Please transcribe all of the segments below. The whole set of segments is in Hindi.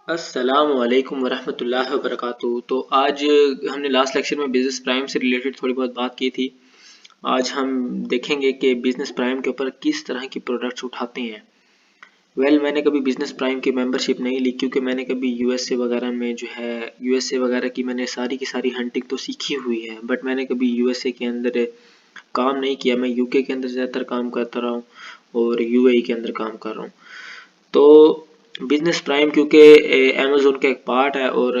अस्सलामु अलैकुम वरहमतुल्लाहि वबरकातुहू। तो आज हमने लास्ट लेक्चर में बिजनेस प्राइम से रिलेटेड थोड़ी बहुत बात की थी। आज हम देखेंगे कि बिजनेस प्राइम के ऊपर किस तरह की प्रोडक्ट्स उठाते हैं। मैंने कभी बिजनेस प्राइम की मेंबरशिप नहीं ली क्योंकि मैंने कभी यूएसए वगैरह में जो है यूएसए वगैरह की मैंने सारी की सारी हंटिंग तो सीखी हुई है, बट मैंने कभी यूएसए के अंदर काम नहीं किया। मैं यूके के अंदर ज़्यादातर काम करता रहा हूँ और यूएई के अंदर काम कर रहा हूँ। तो बिजनेस प्राइम क्योंकि अमेज़न का एक पार्ट है और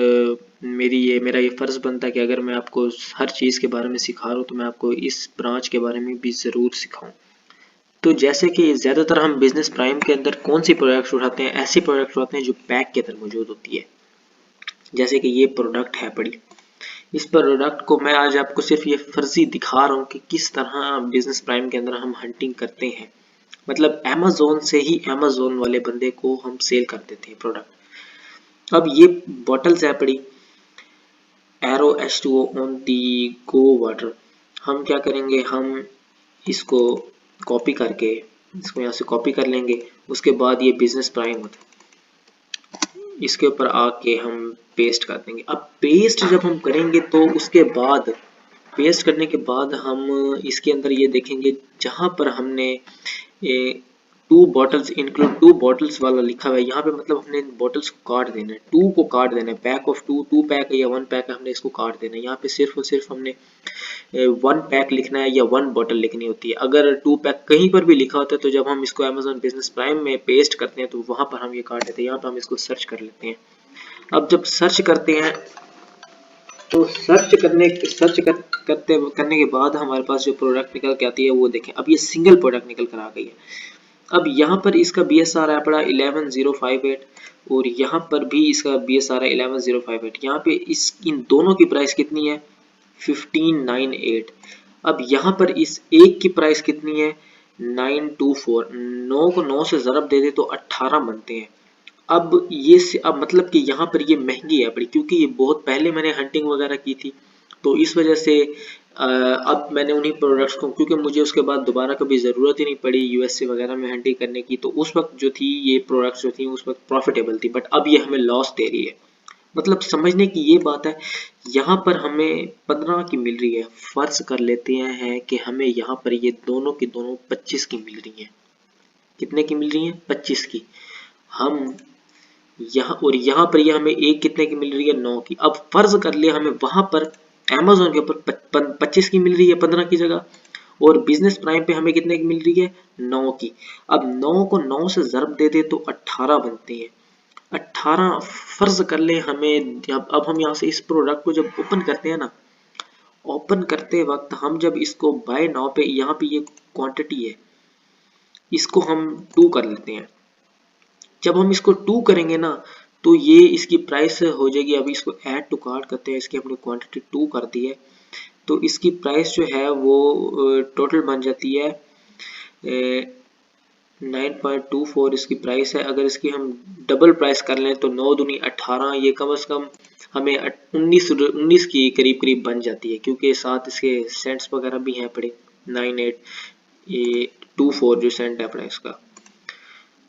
मेरा ये फ़र्ज़ बनता है कि अगर मैं आपको हर चीज़ के बारे में सिखा रहा हूँ तो मैं आपको इस ब्रांच के बारे में भी ज़रूर सिखाऊं। तो जैसे कि ज़्यादातर हम बिजनेस प्राइम के अंदर कौन सी प्रोडक्ट्स उठाते हैं, ऐसी प्रोडक्ट्स उठाते हैं जो पैक के अंदर मौजूद होती है। जैसे कि ये प्रोडक्ट है पड़ी, इस प्रोडक्ट को मैं आज आपको सिर्फ ये फर्जी दिखा रहा हूँ कि किस तरह बिजनेस प्राइम के अंदर हम हंटिंग करते हैं। मतलब अमेज़न से ही अमेज़न वाले बंदे को हम सेल कर देते हैं प्रोडक्ट। अब ये बॉटल्स है पड़ी arrow H2O on the go water. हम क्या करेंगे, हम इसको कॉपी करके इसको यहाँ से कॉपी कर लेंगे। उसके बाद ये बिजनेस प्राइम होता है, इसके ऊपर आके हम पेस्ट कर देंगे। अब पेस्ट जब हम करेंगे तो उसके बाद पेस्ट करने के बाद हम इसके अंदर ये देखेंगे जहां पर हमने ये two bottles include two bottles वाला लिखा हुआ है, यहाँ पे मतलब हमने इन बॉटल्स को काट देना है, टू को काट देना है। पैक ऑफ टू पैक है या वन पैक है, हमने इसको काट देना है। यहाँ पे सिर्फ और सिर्फ हमने वन पैक लिखना है या वन बॉटल लिखनी होती है। अगर टू पैक कहीं पर भी लिखा होता है तो जब हम इसको अमेजोन बिजनेस प्राइम में पेस्ट करते हैं तो वहां पर हम ये काट देते हैं। यहाँ पर हम इसको सर्च कर लेते हैं। अब जब सर्च करते हैं तो करने के बाद हमारे पास जो प्रोडक्ट निकल के आती है वो देखें। अब ये सिंगल प्रोडक्ट निकल कर आ गई है। अब यहाँ पर इसका BSR है पड़ा 11058 और यहाँ पर भी इसका BSR है 11058। यहाँ पे इस इन दोनों की प्राइस कितनी है 1598। अब यहाँ पर इस एक की प्राइस कितनी है 924। 9 को 9 से ज़रब दे दे तो 18 बनते हैं। अब मतलब कि यहाँ पर ये महंगी है बड़ी क्योंकि ये बहुत पहले मैंने हंटिंग वगैरह की थी, तो इस वजह से अब मैंने उन्हीं प्रोडक्ट्स को, क्योंकि मुझे उसके बाद दोबारा कभी ज़रूरत ही नहीं पड़ी यूएसए वगैरह में हंटिंग करने की, तो उस वक्त जो थी ये प्रोडक्ट्स जो थी उस वक्त प्रॉफिटेबल थी, बट अब ये हमें लॉस दे रही है। मतलब समझने की ये बात है, यहाँ पर हमें 15 की मिल रही है। फर्ज कर लेते हैं कि हमें यहाँ पर ये दोनों की दोनों 25 की मिल रही है। कितने की मिल रही है 25 की। हम यहाँ पर ये हमें एक कितने की मिल रही है 9 की। अब फर्ज कर लिया हमें वहां पर अमेजोन के ऊपर 25 की मिल रही है 15 की जगह, और बिजनेस प्राइम पे हमें कितने की मिल रही है 9 की। अब 9 को 9 से ज़रब दे दे तो 18 बनते हैं। 18 फर्ज कर ले हमें। अब हम यहाँ से इस प्रोडक्ट को जब ओपन करते हैं ना, ओपन करते वक्त हम जब इसको बाय नाउ पे यहाँ पे ये क्वांटिटी है, इसको हम 2 कर लेते हैं। जब हम इसको 2 करेंगे ना तो ये इसकी प्राइस हो जाएगी। अभी इसको ऐड टू कार्ट करते हैं, इसकी हमने क्वांटिटी 2 कर दी है तो इसकी प्राइस जो है वो टोटल बन जाती है 9.24 इसकी प्राइस है। अगर इसकी हम डबल प्राइस कर लें तो 9 दूनी 18, ये कम से कम हमें 19 की करीब करीब बन जाती है, क्योंकि साथ इसके सेंट्स वगैरह भी हैं पड़े 9824 जो सेंट है अपना इसका।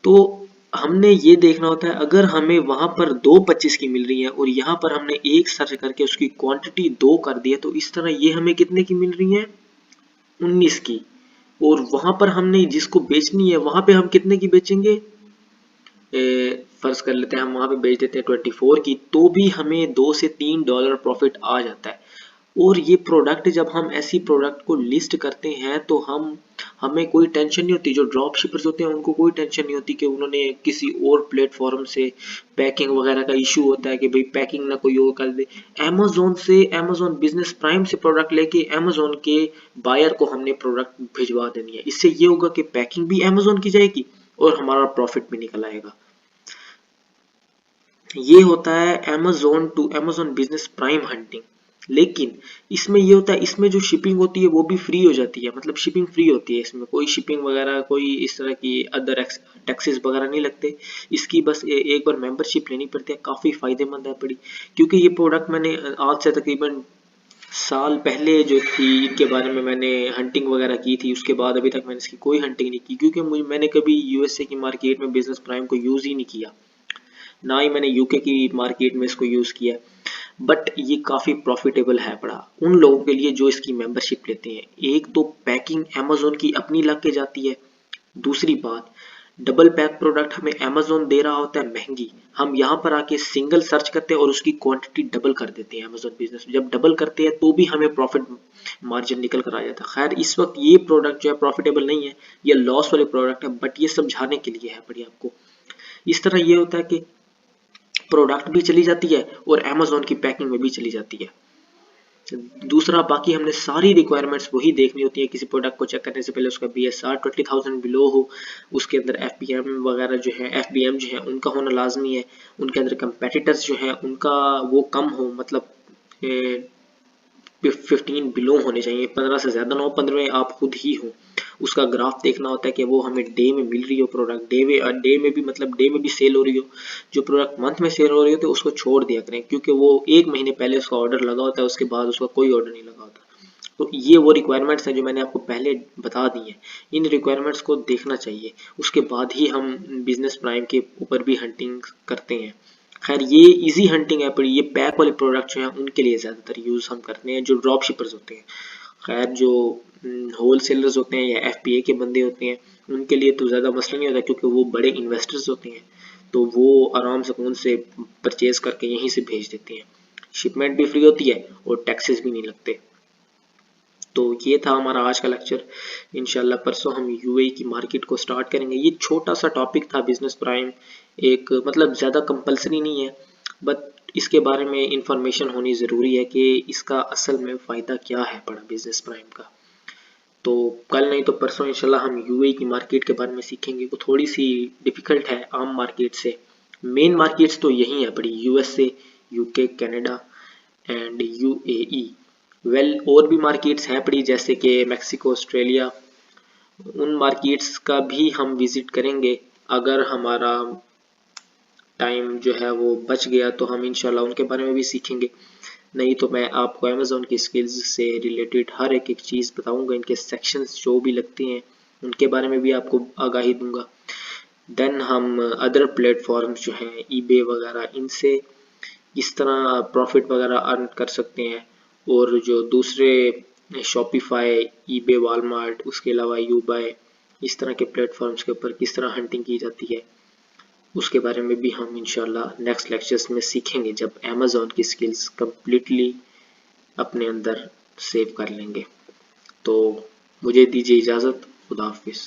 तो हमने ये देखना होता है, अगर हमें वहां पर 2.25 की मिल रही है और यहाँ पर हमने एक सर्च करके उसकी क्वांटिटी 2 कर दी है, तो इस तरह ये हमें कितने की मिल रही है 19 की। और वहां पर हमने जिसको बेचनी है वहां पे हम कितने की बेचेंगे, फर्ज कर लेते हैं हम वहां पे बेच देते हैं 24 की, तो भी हमें $2 से $3 प्रॉफिट आ जाता है। और ये प्रोडक्ट जब हम ऐसी प्रोडक्ट को लिस्ट करते हैं तो हमें कोई टेंशन नहीं होती। जो ड्रॉप शिपर्स होते हैं उनको कोई टेंशन नहीं होती कि उन्होंने किसी और प्लेटफॉर्म से पैकिंग वगैरह का इशू होता है कि भाई पैकिंग ना कोई और कर दे। अमेजोन बिजनेस प्राइम से प्रोडक्ट लेके अमेजोन के बायर को हमने प्रोडक्ट भिजवा देनी है। इससे ये होगा कि पैकिंग भी अमेजोन की जाएगी और हमारा प्रॉफिट भी निकल आएगा। ये होता है Amazon to Amazon business prime hunting. लेकिन इसमें ये होता है, इसमें जो शिपिंग होती है वो भी फ्री हो जाती है। मतलब शिपिंग फ्री होती है, इसमें कोई शिपिंग वगैरह कोई इस तरह की अदर टैक्सेस वगैरह नहीं लगते। इसकी बस एक बार मेंबरशिप लेनी पड़ती है। काफ़ी फ़ायदेमंद है बड़ी, क्योंकि ये प्रोडक्ट मैंने आज से तकरीबन साल पहले जो थी इनके बारे में मैंने हंटिंग वगैरह की थी। उसके बाद अभी तक मैंने इसकी कोई हंटिंग नहीं की, क्योंकि मैंने कभी यूएसए की मार्केट में बिजनेस प्राइम को यूज़ ही नहीं किया। ना ही मैंने यूके की मार्केट में इसको यूज़ किया, बट ये काफ़ी प्रॉफिटेबल है पड़ा उन लोगों के लिए जो इसकी मेंबरशिप लेते हैं। एक तो पैकिंग अमेजोन की अपनी लग के जाती है, दूसरी बात डबल पैक प्रोडक्ट हमें अमेजोन दे रहा होता है महंगी, हम यहाँ पर आके सिंगल सर्च करते हैं और उसकी क्वांटिटी डबल कर देते हैं। अमेजोन बिजनेस जब डबल करते हैं तो भी हमें प्रॉफिट मार्जिन निकल कर आ जाता है। खैर इस वक्त ये प्रोडक्ट जो है प्रॉफिटेबल नहीं है, ये लॉस वाले प्रोडक्ट है, बट ये समझाने के लिए है बढ़िया आपको। इस तरह ये होता है कि प्रोडक्ट भी चली जाती है और अमेजोन की पैकिंग में भी चली जाती है। दूसरा बाकी हमने सारी रिक्वायरमेंट्स वही देखनी होती है किसी प्रोडक्ट को चेक करने से पहले, उसका BSR 20,000 बिलो हो, उसके अंदर FBM वगैरह जो है FBM जो है उनका होना लाजमी है, उनके अंदर कंपेटिटर्स जो है उनका वो कम हो, मतलब 15 बिलो होने चाहिए, 15 से ज़्यादा ना हो, 15 आप खुद ही हो। उसका ग्राफ देखना होता है कि वो हमें डे में मिल रही हो प्रोडक्ट, डे में भी मतलब डे में भी सेल हो रही हो। जो प्रोडक्ट मंथ में सेल हो रही हो तो उसको छोड़ दिया करें, क्योंकि वो एक महीने पहले उसका ऑर्डर लगा होता है, उसके बाद उसका कोई ऑर्डर नहीं लगा होता। तो ये वो रिक्वायरमेंट्स हैं जो मैंने आपको पहले बता दी हैं, इन रिक्वायरमेंट्स को देखना चाहिए, उसके बाद ही हम बिजनेस प्राइम के ऊपर भी हंटिंग करते हैं। खैर ये इजी हंटिंग है, पर ये पैक वाले प्रोडक्ट जो हैं उनके लिए ज़्यादातर यूज़ हम करते हैं, जो ड्रॉप शिपर्स होते हैं। खैर जो होल सेलर्स होते हैं या FBA के बंदे होते हैं उनके लिए तो ज़्यादा मसला नहीं होता, क्योंकि वो बड़े इन्वेस्टर्स होते हैं, तो वो आराम सुकून से परचेज करके यहीं से भेज देते हैं। शिपमेंट भी फ्री होती है और टैक्सेस भी नहीं लगते। तो ये था हमारा आज का लेक्चर। इंशाल्लाह परसों हम UAE की मार्केट को स्टार्ट करेंगे। ये छोटा सा टॉपिक था बिजनेस प्राइम, एक मतलब ज़्यादा कंपलसरी नहीं है, बट इसके बारे में इंफॉर्मेशन होनी ज़रूरी है कि इसका असल में फ़ायदा क्या है पड़ा बिजनेस प्राइम का। तो कल नहीं तो परसों इंशाल्लाह हम UAE की मार्केट के बारे में सीखेंगे। वो थोड़ी सी डिफ़िकल्ट है आम मार्केट से। मेन मार्केट्स तो यही है बड़ी, USA, UK, Canada and UAE। Well और भी मार्केट्स हैं पड़ी, जैसे कि मैक्सिको, ऑस्ट्रेलिया, उन मार्केट्स का भी हम विजिट करेंगे। अगर हमारा टाइम जो है वो बच गया तो हम इंशाल्लाह उनके बारे में भी सीखेंगे, नहीं तो मैं आपको अमेज़ॉन की स्किल्स से रिलेटेड हर एक चीज़ बताऊंगा, इनके सेक्शंस जो भी लगते हैं उनके बारे में भी आपको आगाही दूंगा। देन हम अदर प्लेटफॉर्म्स जो हैं eBay वगैरह, इनसे किस तरह प्रॉफिट वगैरह अर्न कर सकते हैं, और जो दूसरे शॉपिफाई, eBay, वॉलमार्ट, उसके अलावा YouBuy, इस तरह के प्लेटफॉर्म्स के ऊपर किस तरह हंटिंग की जाती है, उसके बारे में भी हम इंशाल्लाह नेक्स्ट लेक्चर्स में सीखेंगे, जब अमेज़ॉन की स्किल्स कम्प्लीटली अपने अंदर सेव कर लेंगे। तो मुझे दीजिए इजाज़त, खुदा हाफिज़।